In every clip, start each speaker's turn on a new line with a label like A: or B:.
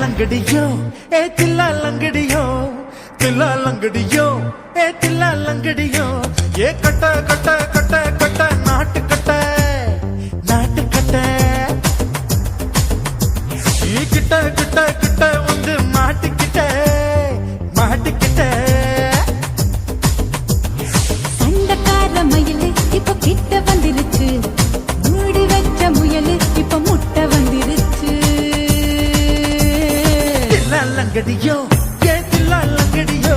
A: லங்கடியோ ஏ தில்லா லங்கடியோ தில்லா லங்கடியோ ஏ தில்லா லங்கடியோ ஏ கட்ட கட்ட கட்ட கட்ட நாட்டு கட்ட நாட்டு கட்ட நீ கிட்ட கிட்ட கிட்ட வந்து மாட்டிக்கிட்ட மாட்டிக்கிட்ட
B: சண்டக்கார மயிலு இப்ப கிட்ட வந்துருச்சு மூடி வச்ச முயலு இப்ப முட்டை வந்துருச்சு
A: தில்லா லங்கடியோ ஏ தில்லா லங்கடியோ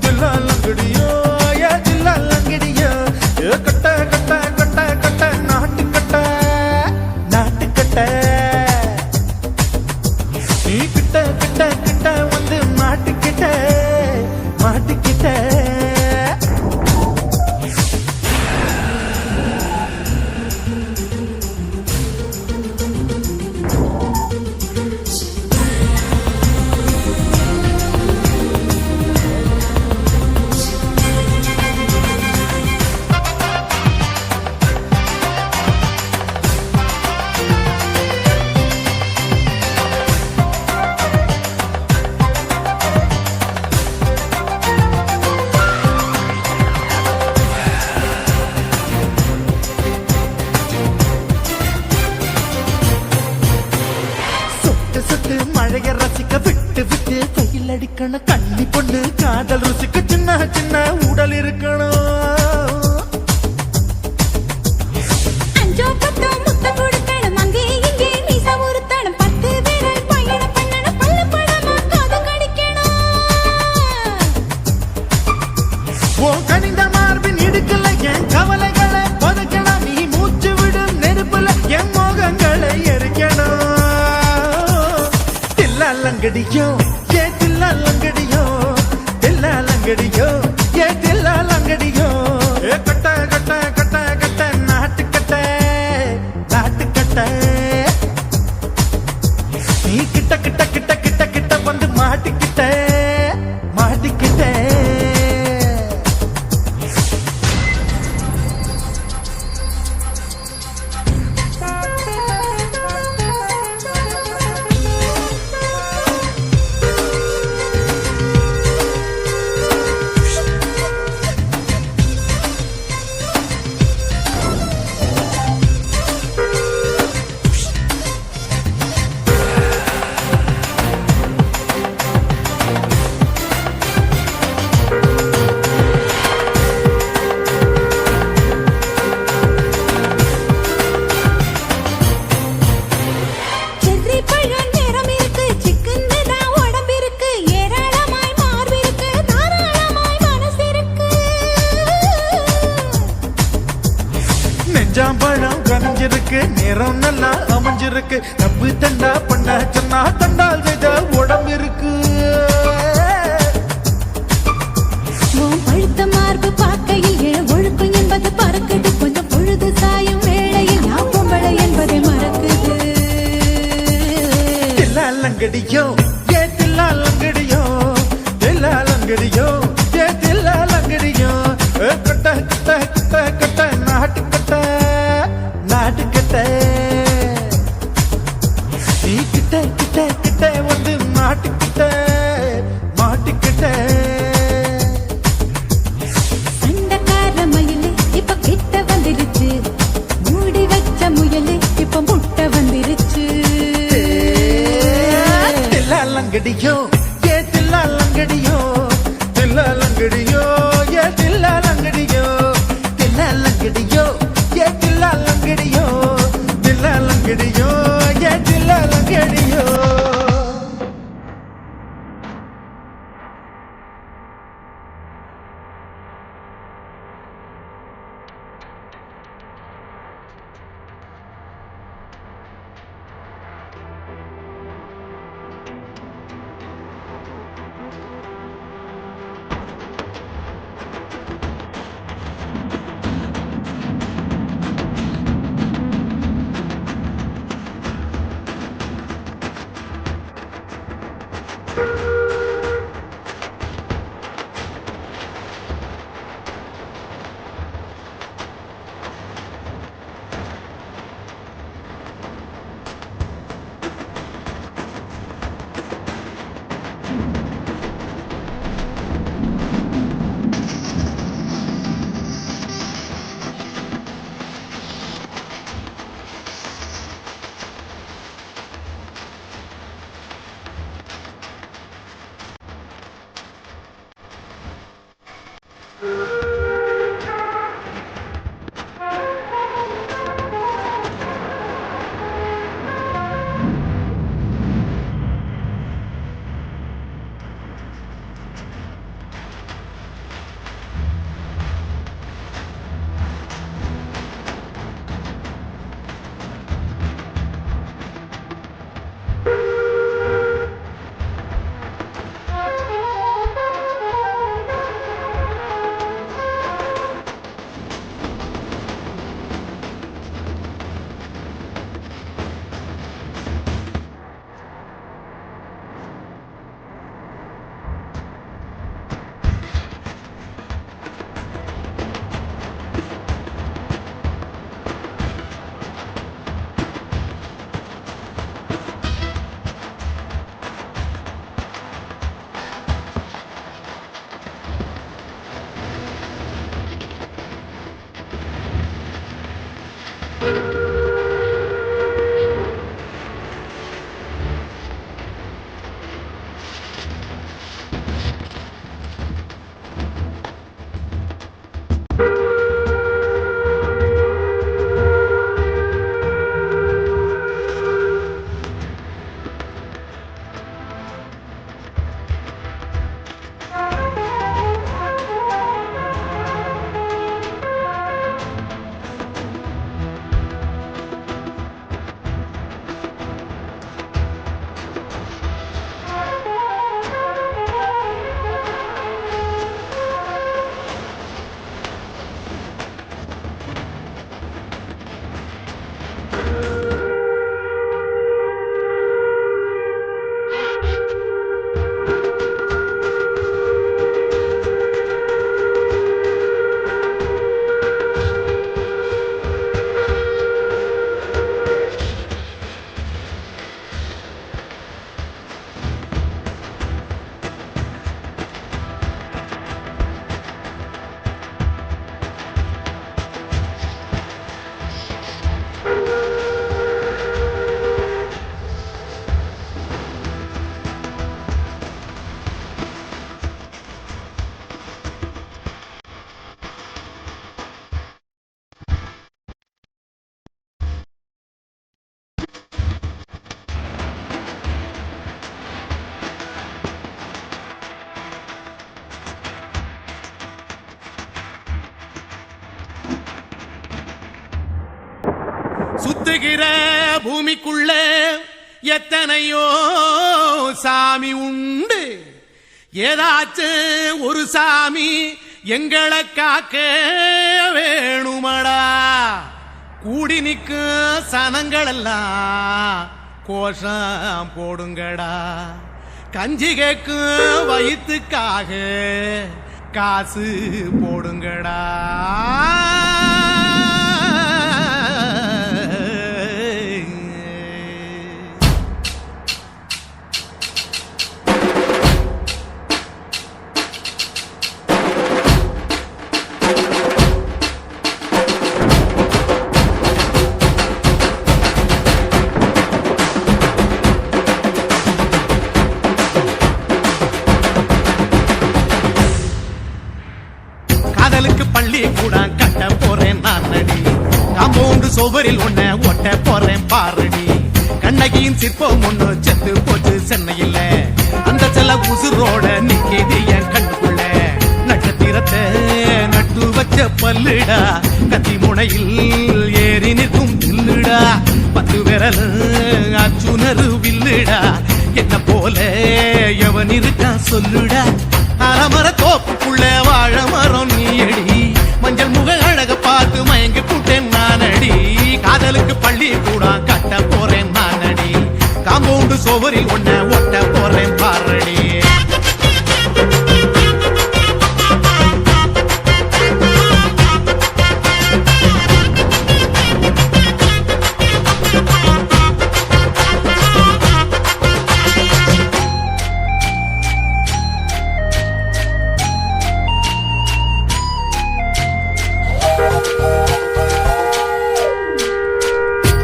A: தில்லா லங்கடியோ ஏ தில்லா லங்கடியோ ஏ கட்ட கட்ட கட்ட கட்ட நாட்டு கட்ட நாட்டு கட்ட நீ கிட்ட கிட்ட கிட்ட வந்து மாட்டிக்கிட்ட மாட்டிக்கிட்ட சுட்டு மழைய ரசிக்க விட்டு விட்டு கையில் அடிக்கணும் கண்ணி பொண்ணு காதல் ருசிக்க சின்ன சின்ன உடல் இருக்கணும்
B: அஞ்சோ பத்தோ முட்டை கொடுக்கணும் அங்கே இங்கே மீச உருத்தணும் 10 விரல் பயணம் பண்ணணும் பல்ல படமா காது கடிக்கணும்
A: ஓ கனிந்த மார்பின் இடுக்கல என் கவலைகளை பதுக்கணும் நீ மூச்சு விடும் நெருப்புல என் மோகங்களை எரிக்கணும் தில்லா லங்கடியோ ஏ தில்லா லங்கடியோ தில்லா லங்கடியோ ஏ தில்லா லங்கடியோ ஏ கட்ட கட்ட கட்ட கட்ட நாட்டு கட்ட நாட்டு கட்ட நீ கிட்ட கிட்ட கிட்ட கிட்ட கிட்ட வந்து மாட்டிக்கிட்ட மாட்டிக்கிட்ட
B: செர்ரி பழம் நிறம் இருக்கு சிக்கன்னு தான் உடம்பு இருக்கு ஏராளமாய் மார்பு இருக்கு தாராளமாய் மனசு இருக்கு
A: நெஞ்சாம்பழம் கனிஞ்சிருக்கு நிறம் நல்லா அமைஞ்சிருக்கு தப்பு தண்டா பண்ண சொன்னா தண்டால் செய்த உடம்பு இருக்கு
B: உன் பழுத்த மார்பு பார்க்கையில் என் ஒழுக்கம் என்பது பறக்குது கொஞ்சம் பொழுது சாயும் வேளையில் நான் பொம்பளை என்பதை மறக்குது
A: தில்லா லங்கடியோ ஏ தில்லா லங்கடியோ தில்லா லங்கடியோ ஏ தில்லா லங்கடியோ ஏ கட்ட கட்ட கட்ட கட்ட நாட்டு கட்ட நாட்டு கட்ட நீ கிட்ட கிட்ட கிட்ட வந்து மாட்டிக்கிட்ட மாட்டிக்கிட்ட
B: சண்டக்கார மயிலு இப்ப கிட்ட வந்துருச்சு மூடி வச்ச முயலு இப்ப முட்டை வந்துருச்சு
A: தில்லா லங்கடியோ ஏ தில்லா லங்கடியோ தில்லா லங்கடியோ ஏ தில்லா லங்கடியோ தில்லா லங்கடியோ ஏ தில்லா லங்கடியோ தில்லா லங்கடியோ ஏ தில்லா லங்கடியோ
C: சுத்துகிற பூமிக்குள்ள எத்தனையோ சாமி உண்டு. ஏதாச்சும் ஒரு சாமி எங்களை காக்க வேணுமடா. கூடி நிற்கும் சனங்கள் எல்லாம் கோஷம் போடுங்கடா. கஞ்சி கேக்கும் வயிற்றுக்காக காசு போடுங்கடா. பள்ளி கூட கட்ட போறேன் நானடி. காம்பவுண்டு சோவரில் ஒன்ன ஒட்ட போறேன் பாரடி. கண்ணகியின் சிற்பம் ஒண்ணு செத்து போச்சு சென்னையில். அந்த செல்ல உசுரோட நிக்கிது என் கண்ணுக்குள்ள. நட்சத்திரத்தை நட்டு வச்ச பல்லுடா. கத்தி முனையில் ஏறி நிற்கும் வில்லுடா. 10 விரல் அச்சுணரு வில்லுடா. என்ன போல எவன் இருக்கா சொல்லுடா. அலமர தோப்புக்குள்ள வாழ மரம் நீயடி. மஞ்சள் முக அழக பார்த்து மயங்கி கூட்டேன் நானடி. காதலுக்கு பள்ளி கூட கட்ட போறேன் நானடி. காம்பவுண்டு சோவரில் ஒன்ன ஒட்ட போறேன் பாரடி.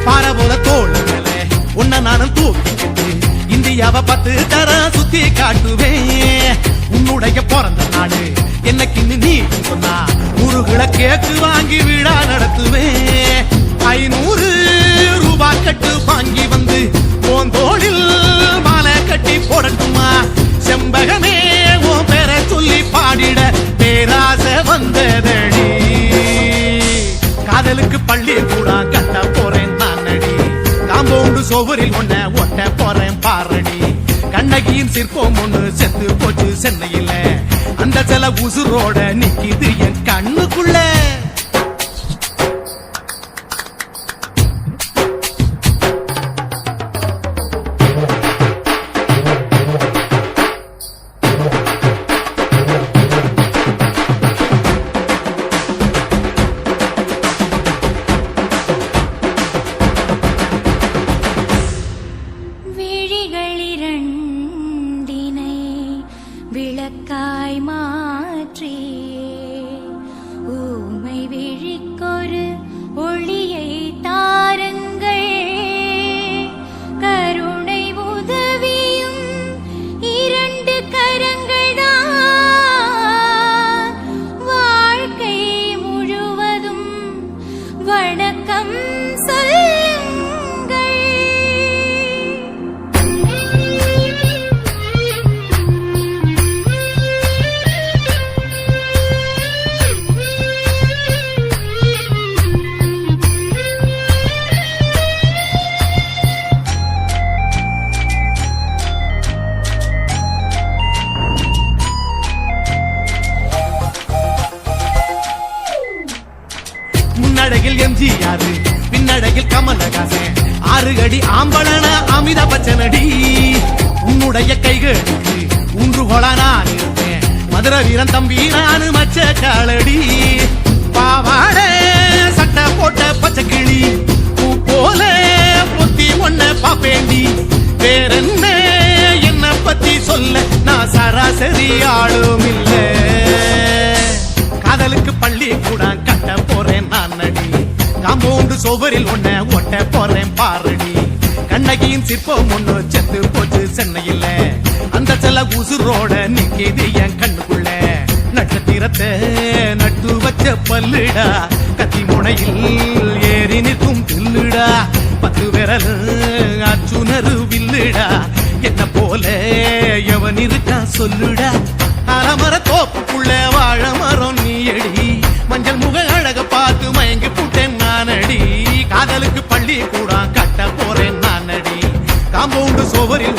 C: பாரபோல தோளுங்களே உன்ன நானும் தூக்கிட்டு இந்தியாவை 10 தர சுத்தி காட்டுவேன். உன்னுடைய பிறந்த நாடு என்ன இன்னைக்கு நீ சொன்னா முருகளை கேட்டு வாங்கி விழா நடத்துவேன் 500 ரூபாய் கட்டு வாங்கி வந்து போந்தோளில் மாலை கட்டி போடட்டுமா செம்பகமே உன் பேரை சொல்லி பாடிட பேராசை வந்ததடி காதலுக்கு பள்ளி கூட கட்ட போறேன் நானடி காம்பவுண்டு சோவரில் ஒன்ன ஒட்ட போறேன் பாரடி கண்ணகியின் சிற்பம் ஒண்ணு செத்து போச்சு சென்னையில அந்த சில உசுரோட நிக்கிது என் கண்ணுக்குள்ள
B: விழிகளிரண்டினை விளக்காய் மாற்றி ஊமை விழிக்கொரு ஒளியை தாருங்கள் கருணை உதவியும் 2 கரங்கள்தான் வாழ்க்கை முழுவதும் வணக்கம் சொல்லுங்கள்
C: முன்னடையில் எம்ஜிஆர் பின்னடையில் கமலஹாசன் 6 அடி ஆம்பளன அமிதாப் பச்சனடி உன்னுடைய கைகளுக்கு ஊன்றுகோலா நான் இருப்பேன் மதுரை வீரன் தம்பி நானு மச்ச காலடி பாவாட சட்டை போட்ட பச்சை கிளி பூ போல பொத்தி ஒன்ன பாப்பேண்டி வேறென்ன என்ன பத்தி சொல்ல நான் சராசரி ஆளும் இல்ல காதலுக்கு பள்ளி கூட கட்ட போறேன் நானடி காம்பவுண்டு சோவரில் ஒன்ன ஒட்ட போறேன் பாரடி கண்ணகியின் சிற்பம் ஒண்ணு செத்து போச்சு சென்னையில அந்த சில உசுரோட நிக்கிது என் கண்ணுக்குள்ள நட்சத்திரத்தை நட்டு வச்ச பல்லுடா கத்தி முனையில் ஏறி நிற்கும் தில்லுடா 10 விரல் அச்சுணரு வில்லுடா என்ன போல எவன் இருக்கா சொல்லுடா அலமர தோப்புக்குள்ள வாழ மரம் நீயடி மஞ்சள் முக அழக பார்த்து மயங்கி புட்டேன் நானடி காதலுக்கு பள்ளி கூட கட்ட போறேன் நானடி காம்பவுண்டு சோவரில்